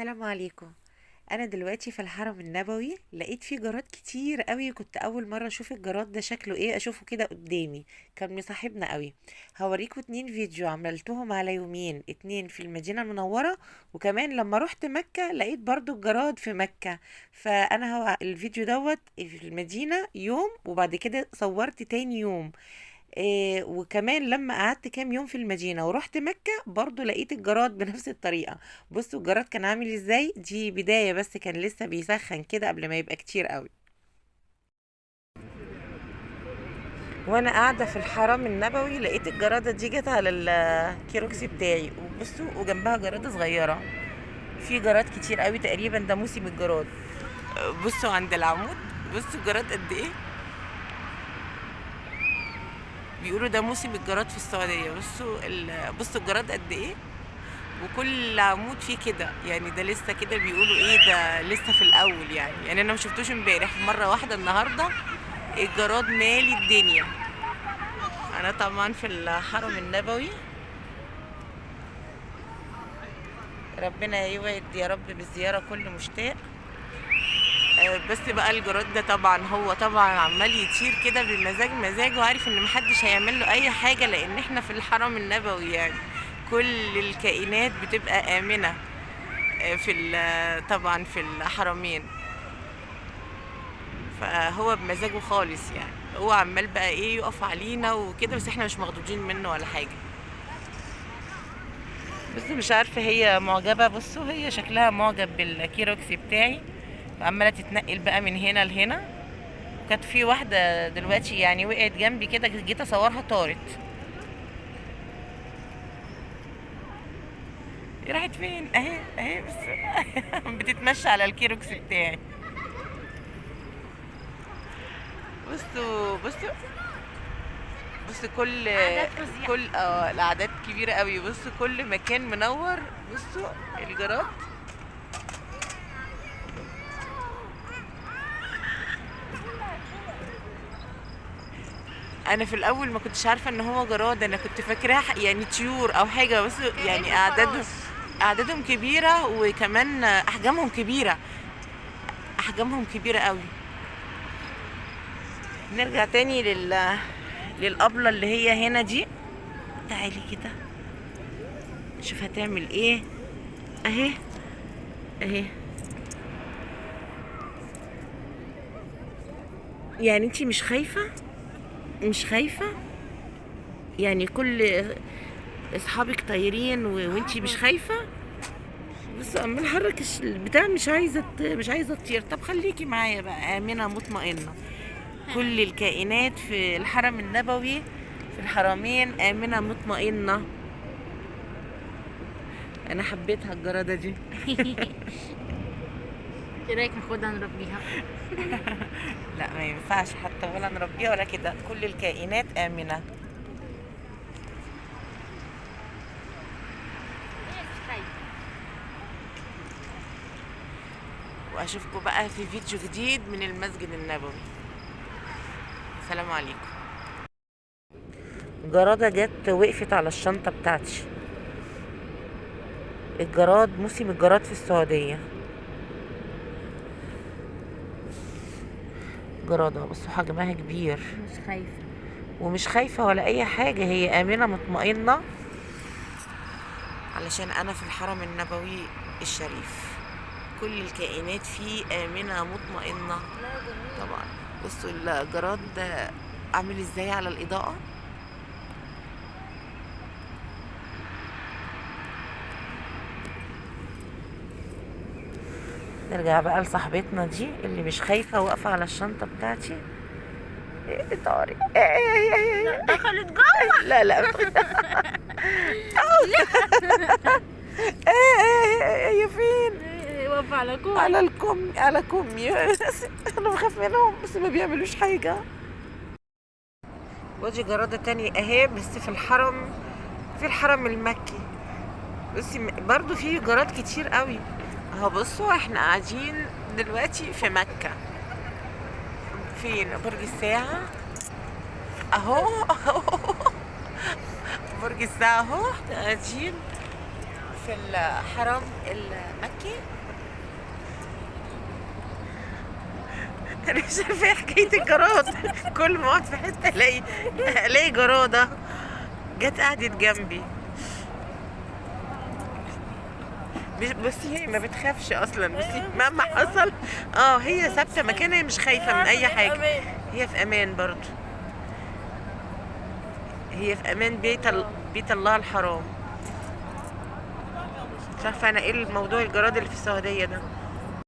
السلام عليكم. انا دلوقتي في الحرم النبوي، لقيت فيه جراد كتير قوي. كنت اول مره اشوف الجراد ده شكله ايه، اشوفه كده قدامي. كان مصاحبنا قوي. هوريكم 2 فيديو عملتهم على يومين، 2 في المدينه المنوره، وكمان لما رحت مكه لقيت برضو الجراد في مكه. فانا هو الفيديو دوت في المدينه يوم، وبعد كده صورت تاني يوم. إيه، وكمان لما قعدت كام يوم في المدينة ورحت مكة برضو لقيت الجراد بنفس الطريقة. بصوا الجراد كان عامل ازاي. دي بداية بس، كان لسه بيسخن كده قبل ما يبقى كتير قوي. وانا قاعدة في الحرم النبوي لقيت الجرادة دي جت على الكيروكسي بتاعي، وبصوا وجنبها جرادة صغيرة. في جراد كتير قوي، تقريبا ده موسم الجراد. بصوا عند العمود، بصوا الجراد قد ايه. بيقولوا ده موسم الجراد في السعودية. بصوا الجراد قد ايه. وكل عمود فيه كده، يعني ده لسه كده بيقولوا ايه، ده لسه في الاول. يعني انا ما شفتوش امبارح، مره واحده النهارده الجراد مالي الدنيا. انا طبعا في الحرم النبوي. ربنا يوعد يا رب بالزياره كل مشتاق. بس بقى الجراد ده طبعا هو طبعا عمال يطير كده بمزاج مزاجه، وعارف ان محدش هيعمل له اي حاجه لان احنا في الحرم النبوي يعني. كل الكائنات بتبقى امنه. طبعا في الحرمين. فهو بمزاجه خالص يعني. هو عمال بقى ايه يقف علينا وكده، بس احنا مش مخضوضين منه ولا حاجه. بس مش عارفه هي معجبه. بصوا هي شكلها معجب بالكيروكسي بتاعي، وعماله تتنقل بقى من هنا لهنا. كانت في واحده دلوقتي يعني وقعت جنبي كده، جيت اصورها طارت. راحت فين؟ اهي اهي بس. بتتمشى على الكيروكسي بتاعي. بصوا. بص عادات فظيعة. كل الاعداد كبيره قوي. بص كل مكان منور. بصوا الجراد. انا في الاول ما كنتش عارفه ان هو جراد، انا كنت فاكراه يعني طيور او حاجه. بس يعني كأنه فراش. اعدادهم كبيره، وكمان احجامهم كبيره قوي. نرجع تاني للأبلة اللي هي هنا دي. تعالي كده شوف هتعمل ايه. اهي اهي. يعني انتي مش خايفة؟ مش خايفة؟ يعني كل اصحابك طايرين وانتي مش خايفة؟ بس اما نحرك البتاع مش عايزة تطير. طب خليكي معايا بقى، آمنة مطمئنة. كل الكائنات في الحرم النبوي، في الحرمين، آمنة مطمئنة. انا حبيتها الجرادة دي. ايه رايك ناخدها نربيها؟ لا ما ينفعش حتى، ولا نربيها ولا كده. كل الكائنات آمنة. هي مش خايفة. واشوفكم بقى في فيديو جديد من المسجد النبوي. سلام عليكم. جرادة جت وقفت على الشنطة بتاعتي. الجراد، موسم الجراد في السعودية. جرادة بس حجمها كبير. مش خايفة. ومش خايفة ولا أي حاجة، هي آمنة مطمئنة. علشان أنا في الحرم النبوي الشريف. كل الكائنات فيه آمنة مطمئنة. لا جميل. طبعا. بصوا الجراد ده عامل ازاي على الإضاءة. نرجع بقى لصاحبتنا دي اللي مش خايفة، واقفة على الشنطة بتاعتي. ايه طارق. لا دخلت جوه. لا لا. هي فين؟ واقفة على كوعي. على كمي. انا بخاف منهم بس ما بيعملوش حاجة. ودي جرادة تانية اهي، بس في الحرم، في الحرم المكي. بصي برضو في جراد كتير قوي. اهو بصوا احنا قاعدين دلوقتي في مكة. فين برج الساعة؟ اهو. برج الساعة اهو. احنا قاعدين في الحرم المكي. انا مش عارفه ايه حكايه الجراد. كل ما اقعد في حته الاقي جراده جت قعدت جنبي. بصي هي ما بتخافش اصلا، بصي مهما حصل هي ثابته مكانها، هي مش خايفه من اي حاجه. هي في امان برضو، هي في امان بيت الله الحرام. مش عارفه انا ايه الموضوع الجراد اللي في السعوديه ده.